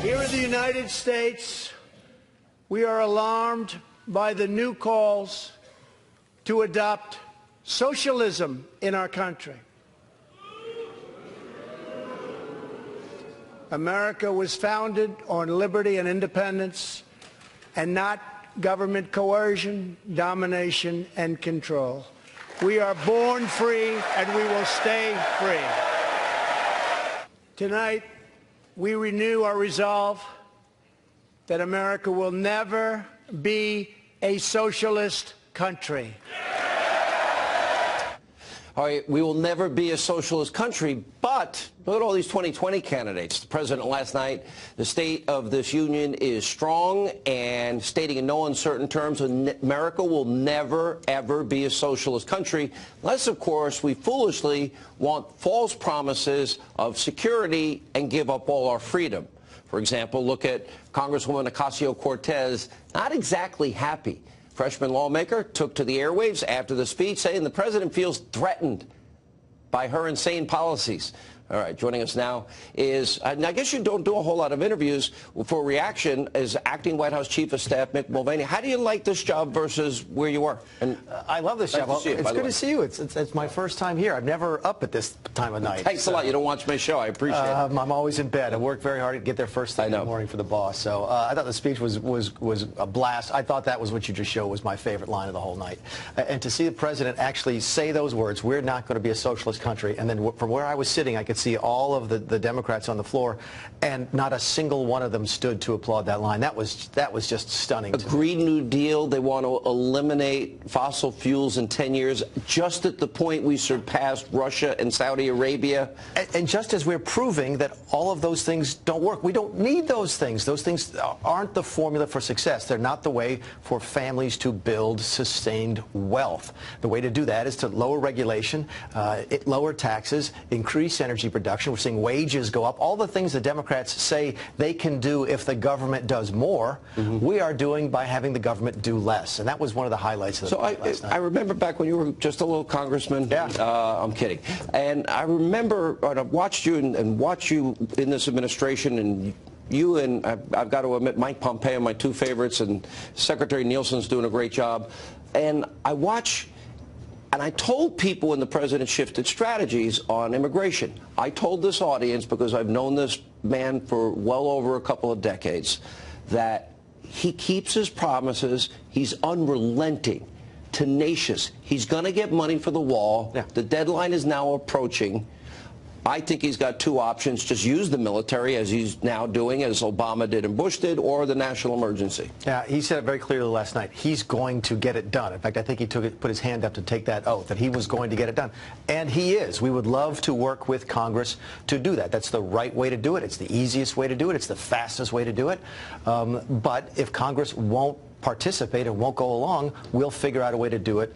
Here in the United States, we are alarmed by the new calls to adopt socialism in our country. America was founded on liberty and independence, and not government coercion, domination, and control. We are born free, and we will stay free. Tonight, we renew our resolve that America will never be a socialist country. All right, we will never be a socialist country, but look at all these 2020 candidates. The president last night, the state of this union is strong and stating in no uncertain terms America will never, ever be a socialist country, unless, of course, we foolishly want false promises of security and give up all our freedom. For example, look at Congresswoman Ocasio-Cortez, not exactly happy. Freshman lawmaker took to the airwaves after the speech saying the president feels threatened by her insane policies. All right, joining us now is, I guess you don't do a whole lot of interviews for reaction, is acting White House Chief of Staff Mick Mulvaney. How do you like this job versus where you were? And I love this job. It's good to see you. It's my first time here. I'm never up at this time of night. Thanks a lot. You don't watch my show. I appreciate it. I'm always in bed. I work very hard to get there first thing in the morning for the boss. So I thought the speech was a blast. I thought that was what you just showed was my favorite line of the whole night. And to see the president actually say those words, we're not going to be a socialist country, and then from where I was sitting, I could see all of the Democrats on the floor, and not a single one of them stood to applaud that line. That was just stunning. A Green New Deal, they want to eliminate fossil fuels in 10 years, just at the point we surpassed Russia and Saudi Arabia. And just as we're proving that all of those things don't work, we don't need those things. Those things aren't the formula for success. They're not the way for families to build sustained wealth. The way to do that is to lower regulation, lower taxes, increase energy production. We're seeing wages go up. All the things the Democrats say they can do if the government does more, we are doing by having the government do less. And that was one of the highlights of the debate last night. I remember back when you were just a little congressman. Yeah. I'm kidding. And I remember when I watched you and watched you in this administration, and you and I've got to admit, Mike Pompeo, my two favorites, and Secretary Nielsen's doing a great job. And I watch. And I told people when the president shifted strategies on immigration, I told this audience, because I've known this man for well over a couple of decades, that he keeps his promises. He's unrelenting, tenacious. He's going to get money for the wall. Yeah. The deadline is now approaching. I think he's got two options: just use the military, as he's now doing, as Obama did and Bush did, or the national emergency. Yeah, he said it very clearly last night. He's going to get it done. In fact, I think he put his hand up to take that oath, that he was going to get it done. And he is. We would love to work with Congress to do that. That's the right way to do it. It's the easiest way to do it. It's the fastest way to do it. But if Congress won't participate and won't go along, we'll figure out a way to do it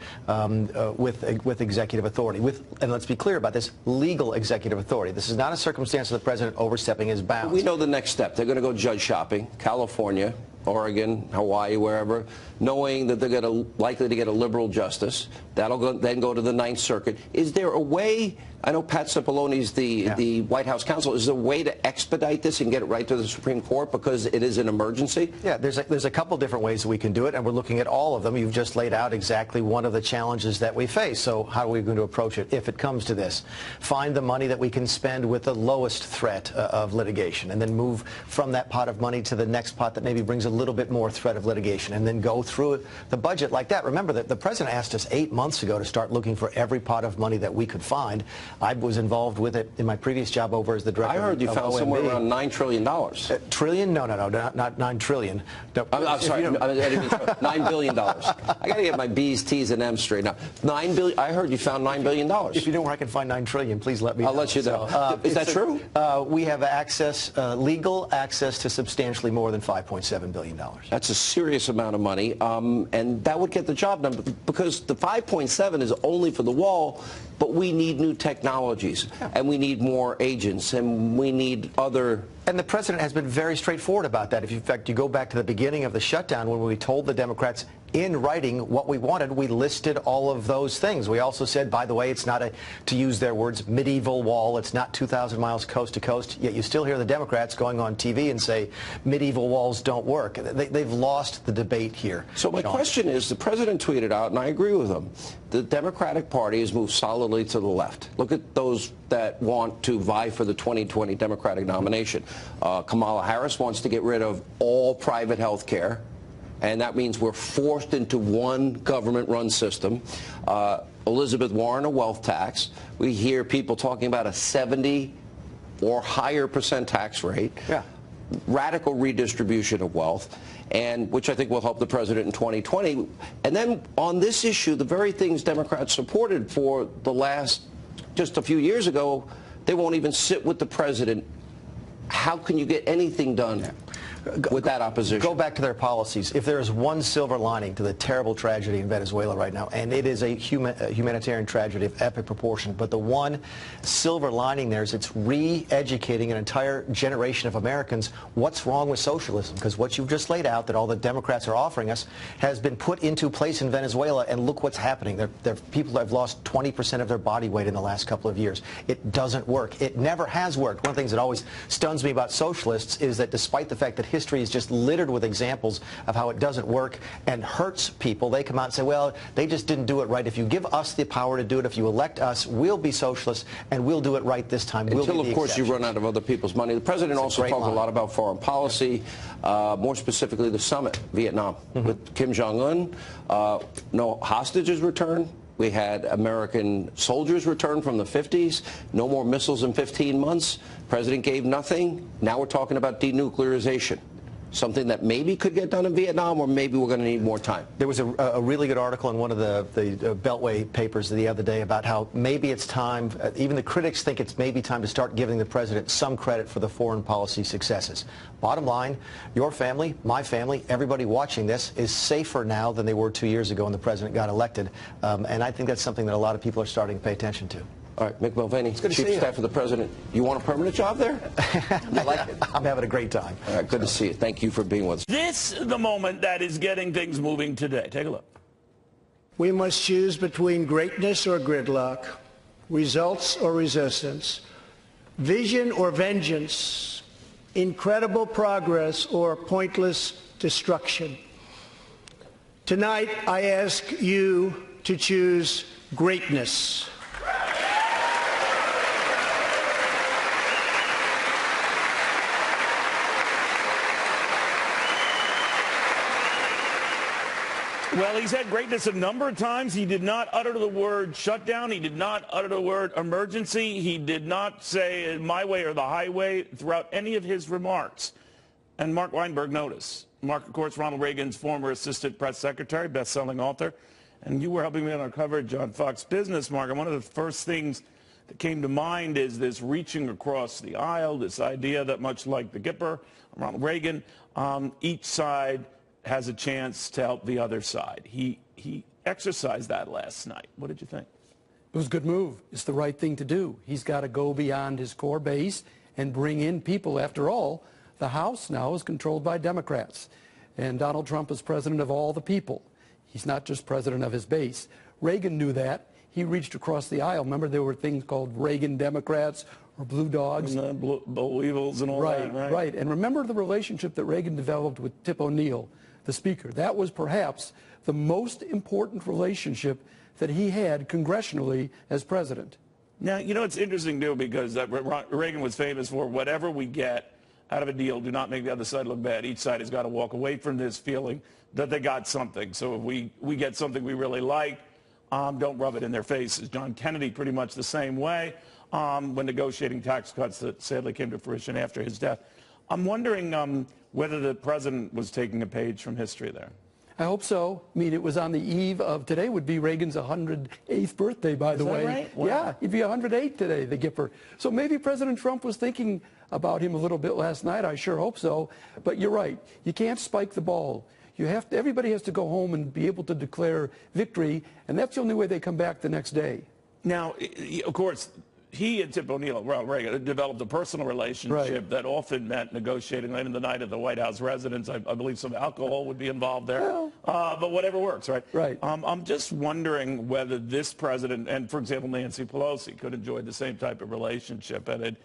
with executive authority. And let's be clear about this, legal executive authority. This is not a circumstance of the president overstepping his bounds. We know the next step. They're going to go judge shopping, California, Oregon, Hawaii, wherever, knowing that they're likely to get a liberal justice. That'll then go to the Ninth Circuit. Is there a way? I know Pat Cipolloni's the White House counsel. Is there a way to expedite this and get it right to the Supreme Court because it is an emergency? Yeah, there's a couple different ways that we can do it, and we're looking at all of them. You've just laid out exactly one of the challenges that we face. So how are we going to approach it if it comes to this? Find the money that we can spend with the lowest threat of litigation, and then move from that pot of money to the next pot that maybe brings a little bit more threat of litigation, and then go through the budget like that. Remember that the president asked us 8 months ago to start looking for every pot of money that we could find. I was involved with it in my previous job over as the director of OMB. I heard you found somewhere around $9 trillion. Trillion? No, not 9 trillion. No, I'm sorry, I didn't mean $9 billion. I got to get my B's, T's, and M's straight now. $9 billion. I heard you found $9 billion. If you know where I can find 9 trillion, please let me know. I'll let you know. So, is that true? We have access, legal access to substantially more than $5.7 billion. That's a serious amount of money, and that would get the job done, because the 5.7 is only for the wall, but we need new technologies, and we need more agents, and we need other And the president has been very straightforward about that. If, in fact, you go back to the beginning of the shutdown when we told the Democrats in writing what we wanted, we listed all of those things. We also said, by the way, it's not a, to use their words, medieval wall. It's not 2,000 miles coast to coast. Yet you still hear the Democrats going on TV and say medieval walls don't work. They've lost the debate here. So my Sean. question is, the president tweeted out, and I agree with him, the Democratic Party has moved solidly to the left. Look at those that want to vie for the 2020 Democratic nomination. Kamala Harris wants to get rid of all private health care. And that means we're forced into one government-run system. Elizabeth Warren, a wealth tax. We hear people talking about a 70 or higher % tax rate. Yeah. Radical redistribution of wealth, and which I think will help the president in 2020. And then on this issue, the very things Democrats supported for the last, just a few years ago, they won't even sit with the president. How can you get anything done with that opposition? Go back to their policies. If there is one silver lining to the terrible tragedy in Venezuela right now, and it is a humanitarian tragedy of epic proportion, but the one silver lining there is it's re-educating an entire generation of Americans what's wrong with socialism. Because what you've just laid out, that all the Democrats are offering us, has been put into place in Venezuela, and look what's happening. People have lost 20% of their body weight in the last couple of years. It doesn't work. It never has worked. One of the things that always stuns me about socialists is that despite the fact that history is just littered with examples of how it doesn't work and hurts people, they come out and say, well, they just didn't do it right. If you give us the power to do it, if you elect us, we'll be socialists and we'll do it right this time. Until, of course, you run out of other people's money. The president also talked a lot about foreign policy, more specifically the summit, Vietnam, with Kim Jong-un. No hostages returned. We had American soldiers return from the 50s. No more missiles in 15 months. President gave nothing. Now we're talking about denuclearization. Something that maybe could get done in Vietnam, or maybe we're going to need more time. There was a really good article in one of the Beltway papers the other day about how maybe it's time, even the critics think it's maybe time to start giving the president some credit for the foreign policy successes. Bottom line, your family, my family, everybody watching this is safer now than they were 2 years ago when the president got elected. And I think that's something that a lot of people are starting to pay attention to. All right, Mick Mulvaney, Chief of Staff of the President. You want a permanent job there? I like it. I'm having a great time. All right, good to see you. Thank you for being with us. This is the moment that is getting things moving today. Take a look. We must choose between greatness or gridlock, results or resistance, vision or vengeance, incredible progress or pointless destruction. Tonight, I ask you to choose greatness. Well, he's had greatness a number of times. He did not utter the word shutdown. He did not utter the word emergency. He did not say my way or the highway throughout any of his remarks. And Mark Weinberg noticed. Mark, of course, Ronald Reagan's former assistant press secretary, best-selling author. And you were helping me on our coverage on Fox Business, Mark. And one of the first things that came to mind is this reaching across the aisle, this idea that much like the Gipper, Ronald Reagan, each side has a chance to help the other side. He exercised that last night. What did you think? It was a good move. It's the right thing to do. He's got to go beyond his core base and bring in people. After all, the House now is controlled by Democrats. And Donald Trump is president of all the people. He's not just president of his base. Reagan knew that. He reached across the aisle. Remember, there were things called Reagan Democrats or Blue Dogs. And the Blue Evils and all that, right? Right. And remember the relationship that Reagan developed with Tip O'Neill, the speaker. That was perhaps the most important relationship that he had congressionally as president. Now, you know, it's interesting, too, because Reagan was famous for whatever we get out of a deal, do not make the other side look bad. Each side has got to walk away from this feeling that they got something. So if we get something we really like, don't rub it in their faces. John Kennedy pretty much the same way when negotiating tax cuts that sadly came to fruition after his death. I'm wondering whether the president was taking a page from history there. I hope so. I mean, it was on the eve of, today would be Reagan's 108th birthday, by the way. Right? Wow. Yeah, he'd be 108 today, the Gipper. So maybe President Trump was thinking about him a little bit last night. I sure hope so. But you're right. You can't spike the ball. You have to, everybody has to go home and be able to declare victory, and that's the only way they come back the next day. Now, of course, he and Tip O'Neill, Ronald Reagan, developed a personal relationship that often meant negotiating late in the night at the White House residence. I believe some alcohol would be involved there. But whatever works, right? Right. I'm just wondering whether this president and, for example, Nancy Pelosi could enjoy the same type of relationship, and it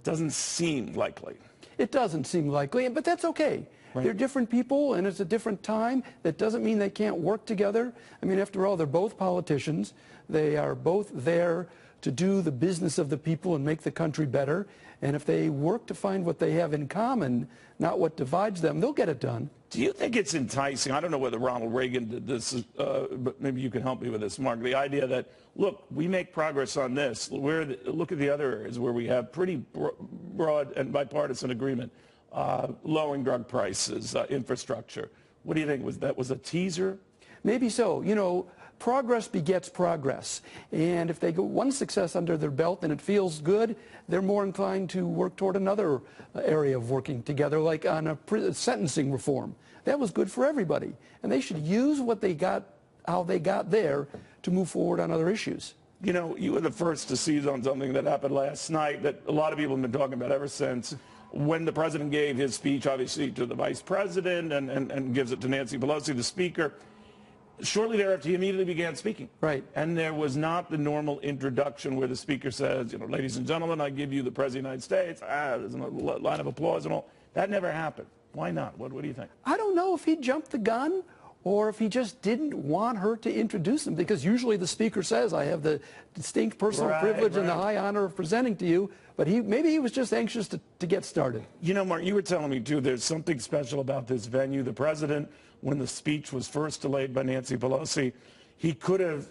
doesn't seem likely. It doesn't seem likely, but that's okay. Right. They're different people, and it's a different time. That doesn't mean they can't work together. I mean, after all, they're both politicians. They are both there to do the business of the people and make the country better. And if they work to find what they have in common, not what divides them, they'll get it done. Do you think it's enticing? I don't know whether Ronald Reagan did this, but maybe you can help me with this, Mark. The idea that, look, we make progress on this. Look at the other areas where we have pretty broad and bipartisan agreement, lowering drug prices, infrastructure. What do you think? That was a teaser? Maybe so. You know, progress begets progress. And if they get one success under their belt and it feels good, they're more inclined to work toward another area of working together, like on a sentencing reform. That was good for everybody. And they should use what they got, how they got there, to move forward on other issues. You know, you were the first to seize on something that happened last night that a lot of people have been talking about ever since. When the president gave his speech, obviously, to the vice president and gives it to Nancy Pelosi, the speaker, shortly thereafter, he immediately began speaking. Right. And there was not the normal introduction where the speaker says, you know, ladies and gentlemen, I give you the President of the United States. There's a line of applause and all. That never happened. Why not? What do you think? I don't know if he jumped the gun or if he just didn't want her to introduce him, because usually the speaker says, I have the distinct personal privilege and the high honor of presenting to you. But maybe he was just anxious to get started. You know, Mark, you were telling me, too, there's something special about this venue. The president, when the speech was first delayed by Nancy Pelosi, he could have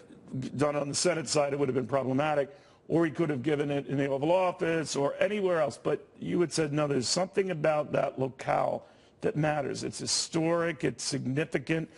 done it on the Senate side. It would have been problematic. Or he could have given it in the Oval Office or anywhere else. But you had said, no, there's something about that locale that matters. It's historic. It's significant.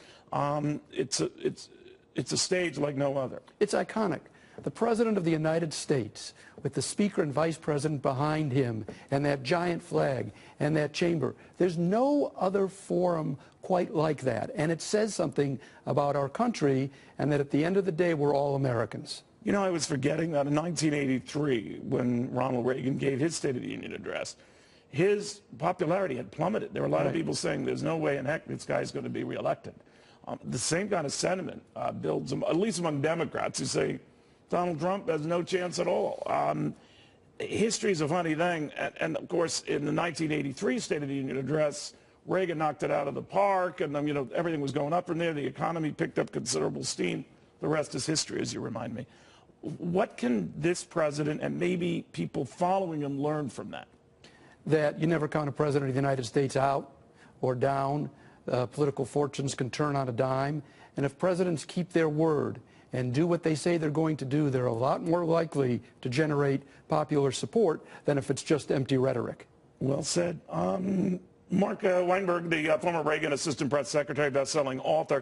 It's a stage like no other. It's iconic. The President of the United States, with the Speaker and Vice President behind him, and that giant flag, and that chamber. There's no other forum quite like that. And it says something about our country, and that at the end of the day, we're all Americans. You know, I was forgetting that in 1983, when Ronald Reagan gave his State of the Union address, his popularity had plummeted. There were a lot of people saying there's no way in heck this guy's going to be reelected. The same kind of sentiment builds, at least among Democrats, who say Donald Trump has no chance at all. History is a funny thing. And of course, in the 1983 State of the Union address, Reagan knocked it out of the park, and you know, everything was going up from there. The economy picked up considerable steam. The rest is history, as you remind me. What can this president and maybe people following him learn from that? That you never count a president of the United States out or down. Political fortunes can turn on a dime. And if presidents keep their word and do what they say they're going to do, they're a lot more likely to generate popular support than if it's just empty rhetoric. Well said. Mark Weinberg, the former Reagan Assistant Press Secretary, best-selling author.